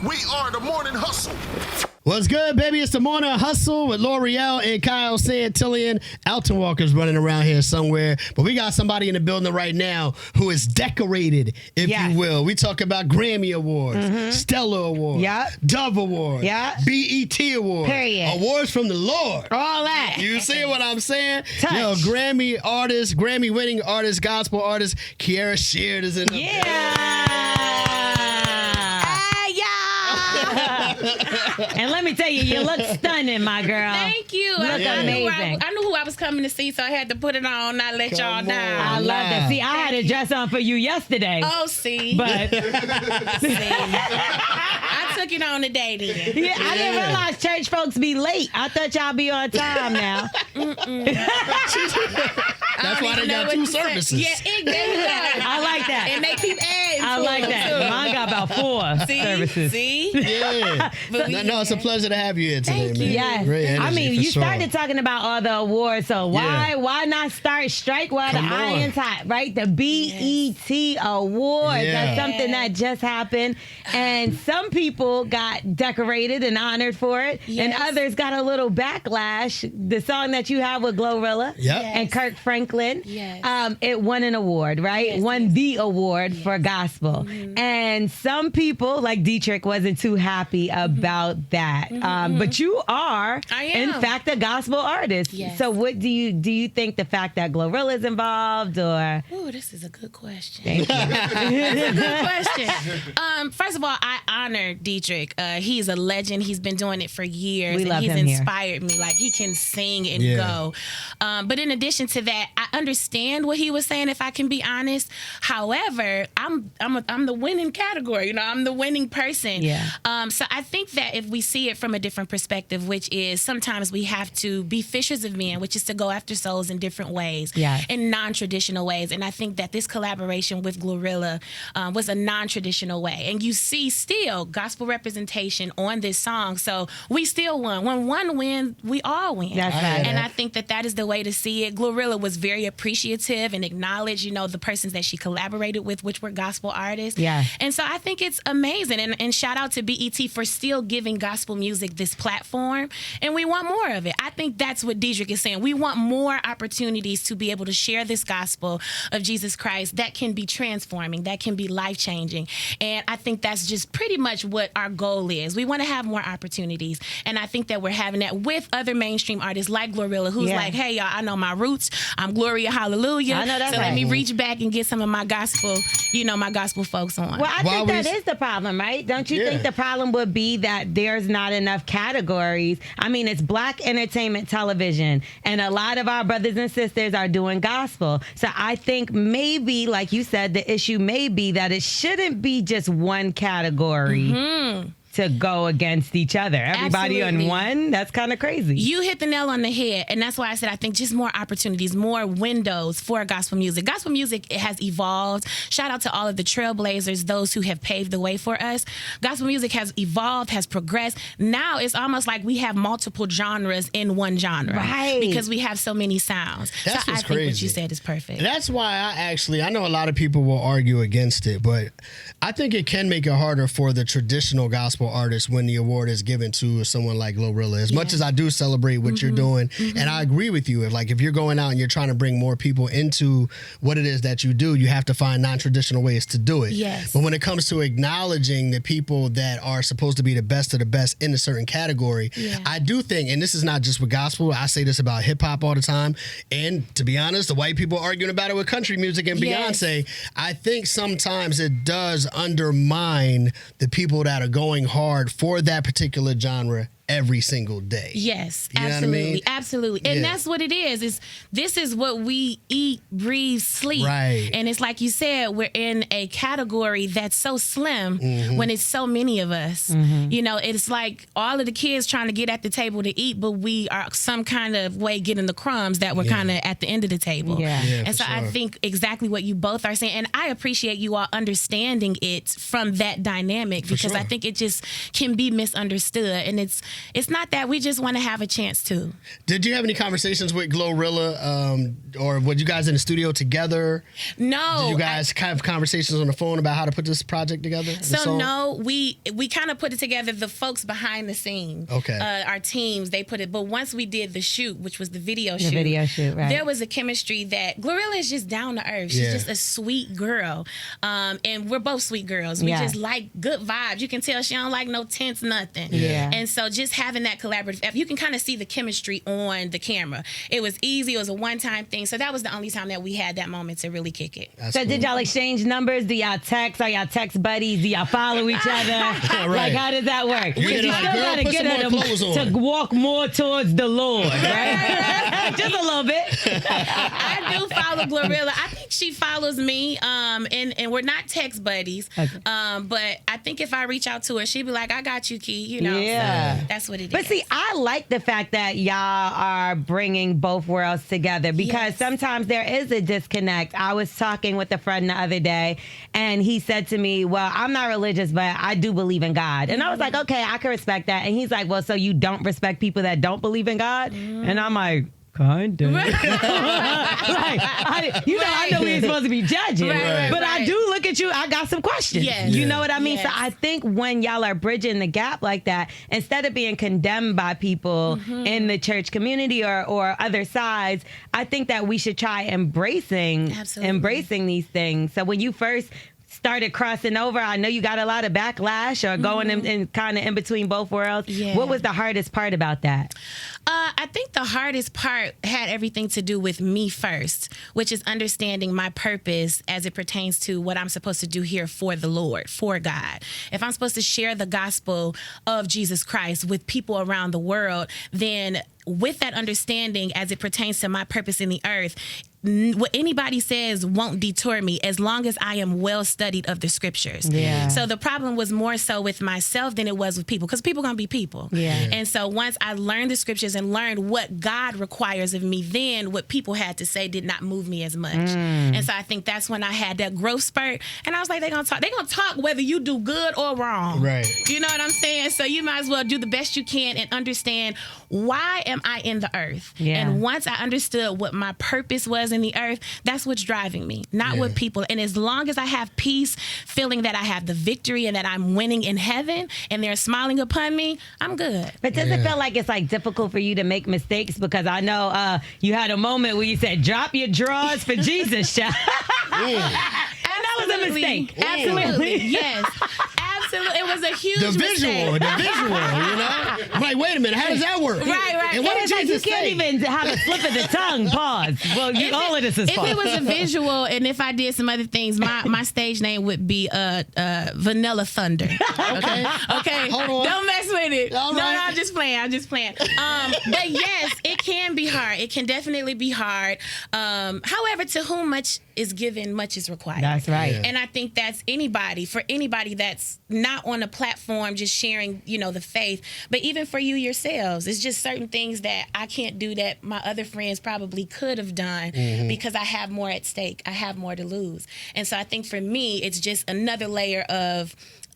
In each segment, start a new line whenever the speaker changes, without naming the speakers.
We are the Morning Hustle.
What's good, baby? It's the Morning Hustle with L'Oreal and Kyle Santillian. Alton Walker's running around here somewhere, but we got somebody in the building right now who is decorated, if you will. We talk about Grammy Awards, Stellar Awards, Dove Awards, BET Awards, awards from the Lord.
All that.
You see what I'm saying?
Touch.
Yo, Grammy-winning artist, gospel artist, Kierra Sheard is in the
And let me tell you, you look stunning, my girl.
Thank you.
You look amazing.
I knew who I was coming to see, so I had to put it on, not let y'all down.
I love that. See, I had a dress on for you yesterday.
Oh, see.
But
I took it on today then.
Yeah, I didn't realize church folks be late. I thought y'all be on time now.
That's why they got two services.
Yeah, exactly.
I like that.
And they keep adding.
I like that.
Too.
Mine got about 4 services.
See?
Yeah. No, it's a pleasure to have you here today,
Thank
man.
you.
Yes.
Great energy,
I mean,
for
you
sure.
started talking about all the awards, so why not start strike while the iron's hot, right? The BET Awards.
Yeah.
That's something that just happened. And some people got decorated and honored for it, and others got a little backlash. The song that you have with Glorilla and Kirk Franklin, it won an award, right?
Yes,
won the award for gospel. And some people, like Dietrich, wasn't too happy about that. But you are, in fact, a gospel artist.
Yes.
So what do you think the fact that Glorilla is involved, or?
Ooh, this is a good question.
Thank you.
That's a good question. First of all, I honor Dietrich. He's a legend. He's been doing it for years.
We love
he's
him here.
inspired me. Like, he can sing and go. But in addition to that, I understand what he was saying, if I can be honest. However, I'm the winning category. You know, I'm the winning person. So I think that if we see it from a different perspective, which is sometimes we have to be fishers of men, which is to go after souls in different ways, in non-traditional ways. And I think that this collaboration with Glorilla was a non-traditional way. And you see still gospel representation on this song. So we still won. When one wins, we all win.
That's right.
And I think that is the way to see it. Glorilla was very appreciative and acknowledged, you know, the persons that she collaborated with, which were gospel artists. And so I think it's amazing. And shout out to BET for still giving gospel music this platform. And we want more of it. I think that's what Dietrich is saying. We want more opportunities to be able to share this gospel of Jesus Christ that can be transforming, that can be life-changing. And I think that's just pretty much what our goal is. We want to have more opportunities. And I think that we're having that with other mainstream artists like Glorilla, who's like, hey, y'all, I know my roots. I'm Gloria Hallelujah.
I know that's
so
right.
let me reach back and get some of my gospel, my gospel folks on.
Well, I think that is the problem, right? Don't you think the problem would be that there's not enough categories? I mean, it's Black entertainment television, and a lot of our brothers and sisters are doing gospel. So I think maybe, like you said, the issue may be that it shouldn't be just one category to go against each other. Everybody on one? That's kind of crazy.
You hit the nail on the head, and that's why I said I think just more opportunities, more windows for gospel music. Gospel music, it has evolved. Shout out to all of the trailblazers, those who have paved the way for us. Gospel music has evolved, has progressed. Now it's almost like we have multiple genres in one genre.
Right.
Because we have so many sounds.
That's
so I
what's
think
crazy.
what you said is perfect.
That's why I know a lot of people will argue against it, but I think it can make it harder for the traditional gospel artists when the award is given to someone like Glorilla. As much as I do celebrate what you're doing, and I agree with you, if you're going out and you're trying to bring more people into what it is that you do, you have to find non-traditional ways to do it.
Yes.
But when it comes to acknowledging the people that are supposed to be the best of the best in a certain category, I do think, and this is not just with gospel, I say this about hip-hop all the time, and to be honest, the white people arguing about it with country music and Beyonce, I think sometimes it does undermine the people that are going hard for that particular genre every single day.
Yes,
You know what I
absolutely,
mean?
absolutely. And that's what it is this is what we eat, breathe, sleep.
Right.
And it's like you said, we're in a category that's so slim when it's so many of us. You know, it's like all of the kids trying to get at the table to eat, but we are some kind of way getting the crumbs that we're kind of at the end of the table. And so I think exactly what you both are saying. And I appreciate you all understanding it from that dynamic, because I think it just can be misunderstood. And it's it's not that. We just want to have a chance to.
Did you have any conversations with Glorilla, or were you guys in the studio together?
No.
Did you guys have conversations on the phone about how to put this project together?
So no, we kind of put it together. The folks behind the scenes, our teams, they put it. But once we did the shoot, which was the video shoot, right. There was a chemistry that Glorilla is just down to earth. She's just a sweet girl, and we're both sweet girls. We just like good vibes. You can tell she don't like no tense nothing. Yeah. And so just having that collaborative, you can kind of see the chemistry on the camera. It was easy. It was a one-time thing. So that was the only time that we had that moment to really kick it.
That's so cool. Did y'all exchange numbers? Do y'all text? Are y'all text buddies? Do y'all follow each other?
Right.
Like, how does that work?
You still got to get her
to walk more towards the Lord, right? Just a little bit.
I do follow Glorilla. I think she follows me, and we're not text buddies. Okay. But I think if I reach out to her, she'd be like, I got you, Key. You know, so that's what it is.
But see, I like the fact that y'all are bringing both worlds together, because sometimes there is a disconnect. I was talking with a friend the other day, and he said to me, well, I'm not religious, but I do believe in God. And I was like, okay, I can respect that. And he's like, well, so you don't respect people that don't believe in God? And I'm like, kind of. I know we ain't supposed to be judging, but I do look at you, I got some questions. Yes. You know what I mean? Yes. So I think when y'all are bridging the gap like that, instead of being condemned by people in the church community or other sides, I think that we should try embracing these things. So when you first started crossing over, I know you got a lot of backlash or going in kind of in between both worlds. Yeah. What was the hardest part about that?
I think the hardest part had everything to do with me first, which is understanding my purpose as it pertains to what I'm supposed to do here for the Lord, for God. If I'm supposed to share the gospel of Jesus Christ with people around the world, then with that understanding as it pertains to my purpose in the earth, what anybody says won't deter me as long as I am well studied of the scriptures. Yeah. So the problem was more so with myself than it was with people, because people gonna be people. Yeah. And so once I learned the scriptures and learned what God requires of me, then what people had to say did not move me as much. And so I think that's when I had that growth spurt, and I was like, they're gonna talk whether you do good or wrong. Right. You know what I'm saying? So you might as well do the best you can and understand, why am I in the earth? Yeah. And once I understood what my purpose was in the earth, that's what's driving me, not what people. And as long as I have peace, feeling that I have the victory and that I'm winning in heaven and they're smiling upon me, I'm good.
But does it feel like it's like difficult for you to make mistakes? Because I know you had a moment where you said, drop your drawers for Jesus, child. And that was a mistake.
Absolutely. Yes. Absolutely. It was a huge mistake.
The visual, you know? I'm like, wait a minute, how does that work?
Right.
And what did Jesus
say? You can't even have a slip of the tongue. Pause. Well, all of this is pause.
If it was a visual, and if I did some other things, my stage name would be Vanilla Thunder. Okay? Hold on. Don't mess with it. All right. No, I'm just playing. But yes, it can be hard. It can definitely be hard. However, to whom much is given, much is required.
That's right.
Yeah. And I think that's for anybody that's not on a platform just sharing, the faith, but even for you yourselves, it's just certain things that I can't do that my other friends probably could have done because I have more at stake. I have more to lose. And so I think for me, it's just another layer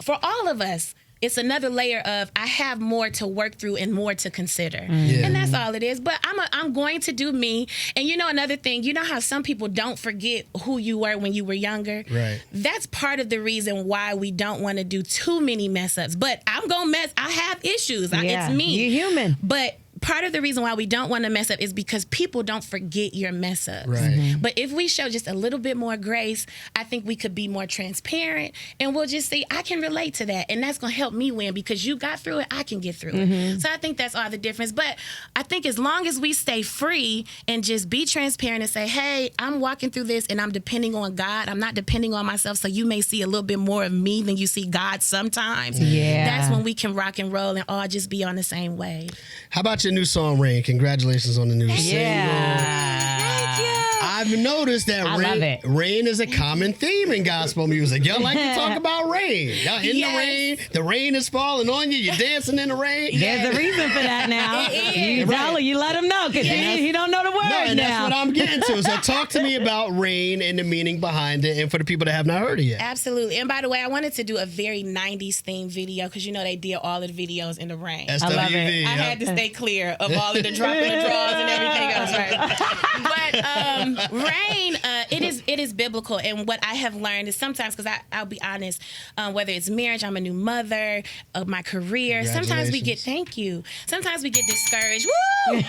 for all of us, it's another layer of I have more to work through and more to consider. And that's all it is. But I'm going to do me. And another thing, how some people don't forget who you were when you were younger? Right. That's part of the reason why we don't want to do too many mess ups. But I'm going to mess. I have issues. It's me.
You're human.
But part of the reason why we don't want to mess up is because people don't forget your mess ups. Right. But if we show just a little bit more grace, I think we could be more transparent, and we'll just see, I can relate to that, and that's going to help me win because you got through it, I can get through it. So I think that's all the difference. But I think as long as we stay free and just be transparent and say, hey, I'm walking through this and I'm depending on God, I'm not depending on myself, so you may see a little bit more of me than you see God sometimes. Yeah. That's when we can rock and roll and all just be on the same wave.
How about your new song, Rain? Congratulations on the new single.
Thank you.
I I've noticed that rain is a common theme in gospel music. Y'all like to talk about rain. Y'all in the rain. The rain is falling on you. You're dancing in the rain.
There's a reason for that now. You let him know because he don't know the word
and that's what I'm getting to. So talk to me about rain and the meaning behind it, and for the people that have not heard it yet.
Absolutely. And by the way, I wanted to do a very 90s themed video because they did all of the videos in the rain.
SWV. I love it.
I had to stay clear of all of the dropping the draws and everything else, right? But rain, it is biblical, and what I have learned is sometimes, because I'll be honest, whether it's marriage, I'm a new mother, my career. Sometimes we get Sometimes we get discouraged. Woo!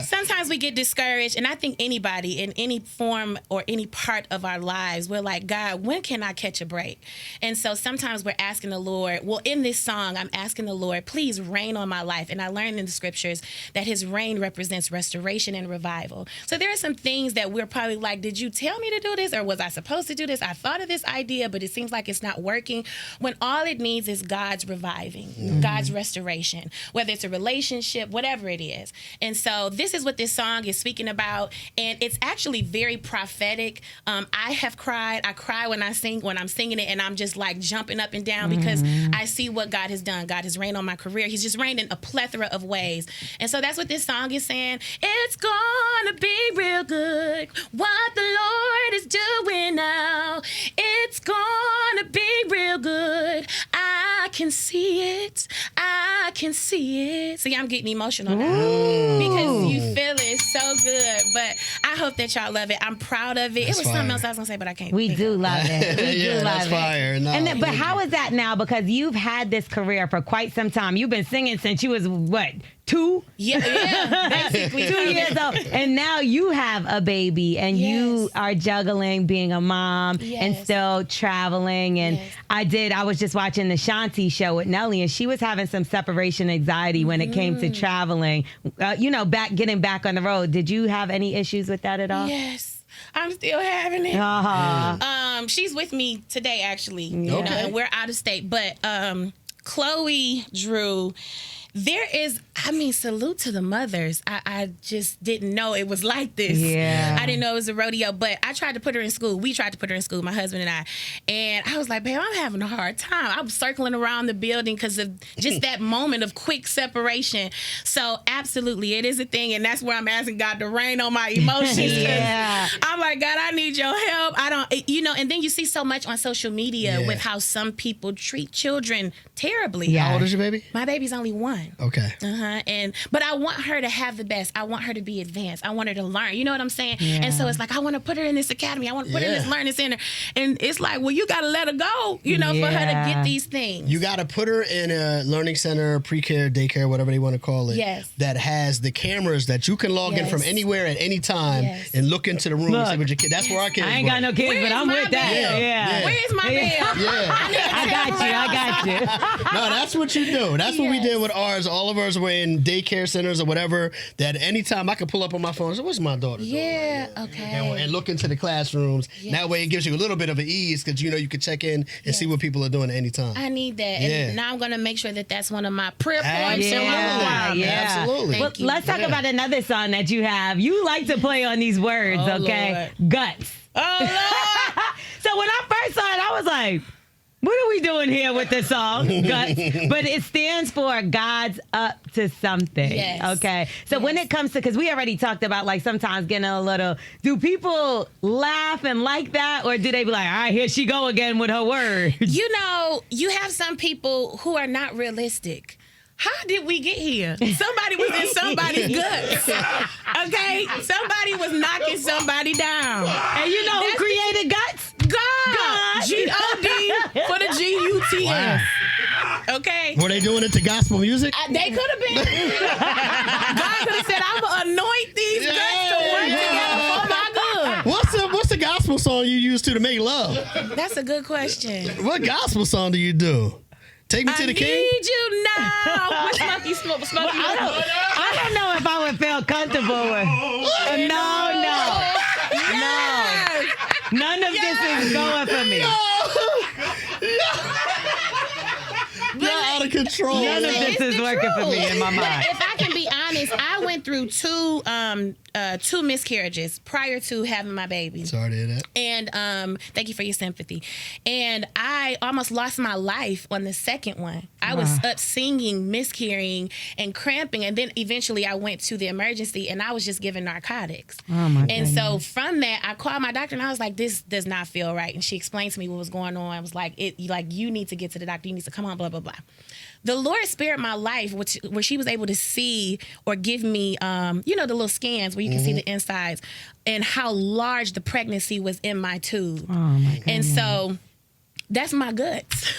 Sometimes we get discouraged, and I think anybody in any form or any part of our lives, we're like, God, when can I catch a break? And so sometimes we're asking the Lord. Well, in this song, I'm asking the Lord, please rain on my life. And I learned in the scriptures that His rain represents restoration and revival. So there are some things that we're probably like, did you tell me to do this, or was I supposed to do this? I thought of this idea, but it seems like it's not working. When all it needs is God's reviving, God's restoration, whether it's a relationship, whatever it is. And so this is what this song is speaking about, and it's actually very prophetic. I have cried. I cry when I'm singing it, and I'm just like jumping up and down because I see what God has done. God has rained on my career. He's just rained in a plethora of ways. And so that's what this song is saying. It's gonna be real good what the Lord is doing now. It's gonna be real good. I can see it. I can see it. See, I'm getting emotional now because you feel it so good. But I hope that y'all love it. I'm proud of it. It was something else I was gonna say, but I can't.
We do love it. We do love
that's
it.
Fire. No,
and but how is that now? Because you've had this career for quite some time. You've been singing since you was what? 2?
Yeah, basically
2 years old. And now you have a baby and you are juggling being a mom and still traveling. And I was just watching the Shanti show with Nelly, and she was having some separation anxiety when it came to traveling. Getting back on the road. Did you have any issues with that at all?
Yes. I'm still having it. She's with me today, actually. And we're out of state. But Chloe, Drew, there is, salute to the mothers. I just didn't know it was like this.
Yeah.
I didn't know it was a rodeo, but I tried to put her in school. We tried to put her in school, my husband and I. And I was like, babe, I'm having a hard time. I was circling around the building because of just that moment of quick separation. So absolutely, it is a thing. And that's where I'm asking God to rain on my emotions. I'm like, God, I need your help. And then you see so much on social media with how some people treat children terribly.
Yeah. How old is your baby?
My baby's only 1.
Okay.
But I want her to have the best. I want her to be advanced. I want her to learn. You know what I'm saying? Yeah. And so it's like, I want to put her in this academy. I want to put her in this learning center. And it's like, well, you got to let her go, for her to get these things.
You got to put her in a learning center, pre-care, daycare, whatever they want to call it.
Yes.
That has the cameras that you can log in from anywhere at any time and look into the room and see what your kid. That's where our kids.
I ain't got no kids, but I'm with that.
Yeah.
Where's my bed?
I got you.
No, that's what you do. That's what we did with ours. All of ours were in daycare centers or whatever, that anytime I could pull up on my phone and say, what's my daughter doing? And look into the classrooms. That way it gives you a little bit of an ease because you can check in and see what people are doing at any time.
I need that. And now I'm going to make sure that that's one of my prayer points.
Absolutely.
Well, let's talk about another song that you have. You like to play on these words, okay?
Lord.
Guts.
Oh, Lord.
So when I first saw it, I was like, what are we doing here with this song? Guts. But it stands for God's up to something.
Yes.
Okay. So when it comes to, because we already talked about like sometimes getting a little, do people laugh and like that? Or do they be like, all right, here she go again with her words?
You have some people who are not realistic. How did we get here? Somebody was in somebody's guts. Okay? Somebody was knocking somebody down.
And you know who created guts?
God. G-O-D for the G-U-T-S. Wow. Okay?
Were they doing it to gospel music?
They could have been. God could have said, I'm going to anoint these guts to work together for my good.
What's the gospel song you use to make love?
That's a good question.
What gospel song do you do? Take Me to the King?
I need you now. What Smokey?
I don't know if I would feel comfortable with. No. None of this is going for me.
You're out of control.
None of this is working for me in my mind.
If I can be honest, I went through two miscarriages prior to having my baby.
Sorry to hear that.
And thank you for your sympathy. And I almost lost my life on the second one. I was up singing, miscarrying, and cramping. And then eventually I went to the emergency and I was just given narcotics.
Oh my goodness.
So from that, I called my doctor and I was like, this does not feel right. And she explained to me what was going on. I was like, you need to get to the doctor. You need to come on, blah, blah, blah. The Lord spared my life, where she was able to see or give me, the little scans where you can see the insides and how large the pregnancy was in my tube.
Oh my goodness.
And so that's my guts.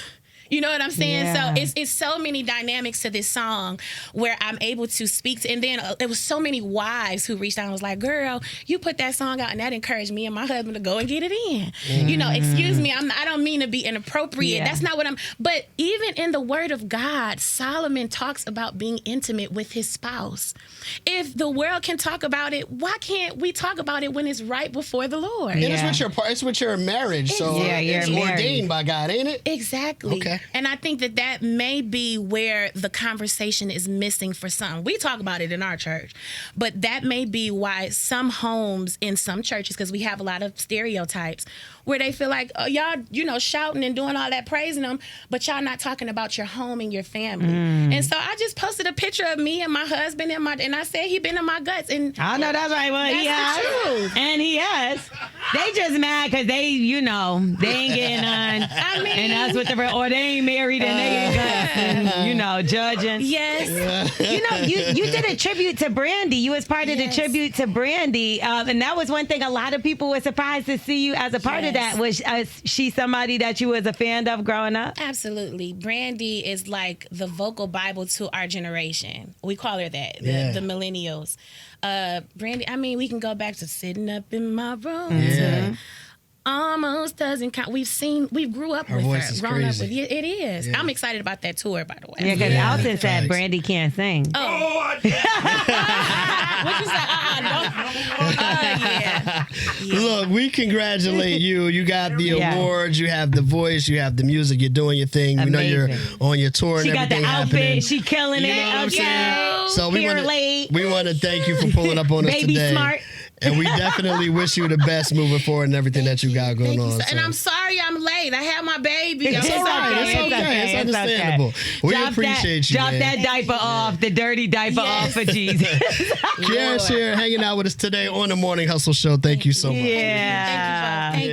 You know what I'm saying?
Yeah.
So it's so many dynamics to this song where I'm able to speak to, and then it was so many wives who reached out and was like, girl, you put that song out and that encouraged me and my husband to go and get it in. You know, excuse me, I don't mean to be inappropriate.
Yeah.
That's not what but even in the word of God, Solomon talks about being intimate with his spouse. If the world can talk about it, why can't we talk about it when it's right before the Lord?
And it's with your marriage, so it's ordained by God, ain't it?
Exactly.
Okay.
And I think that may be where the conversation is missing for some. We talk about it in our church, but that may be why some homes in some churches, because we have a lot of stereotypes, where they feel like, oh, y'all, shouting and doing all that, praising them, but y'all not talking about your home and your family. And so I just posted a picture of me and my husband and I said he been in my guts. And
I know that's right. Well, he has, and he has. They just mad because they ain't getting none.
I mean,
and that's what or they ain't married and they ain't guts, judging.
Yes.
You did a tribute to Brandy. You was part of the tribute to Brandy, and that was one thing a lot of people were surprised to see you as a part of that. Was she somebody that you was a fan of growing up?
Absolutely. Brandy is like the vocal Bible to our generation. We call her that, the millennials. Brandy, I mean, we can go back to sitting up in my room.
Yeah.
Almost doesn't count. We grew up
Her
with
voice
her.
is
Grown
crazy.
up with it is.
Yeah.
I'm excited about that tour, by the way.
Yeah, because Alton said Brandy can't sing.
What you say? Yeah.
Look, we congratulate you. You got the awards, you have the voice, you have the music, you're doing your thing. We know you're on your tour and
she got
everything
the outfit,
happening.
she killing
You know
it.
what I'm saying? So we
Late.
want to thank you for pulling up on us
Baby
today.
smart.
And we definitely wish you the best moving forward and everything that you got going on.
And I'm sorry I'm late. I had my baby.
It's all right. It's okay. It's understandable. We appreciate you.
Drop that diaper off, the dirty diaper off for Jesus.
Kierra Sheard hanging out with us today on the Morning Hustle Show. Thank you so much.
Yeah.
Thank you.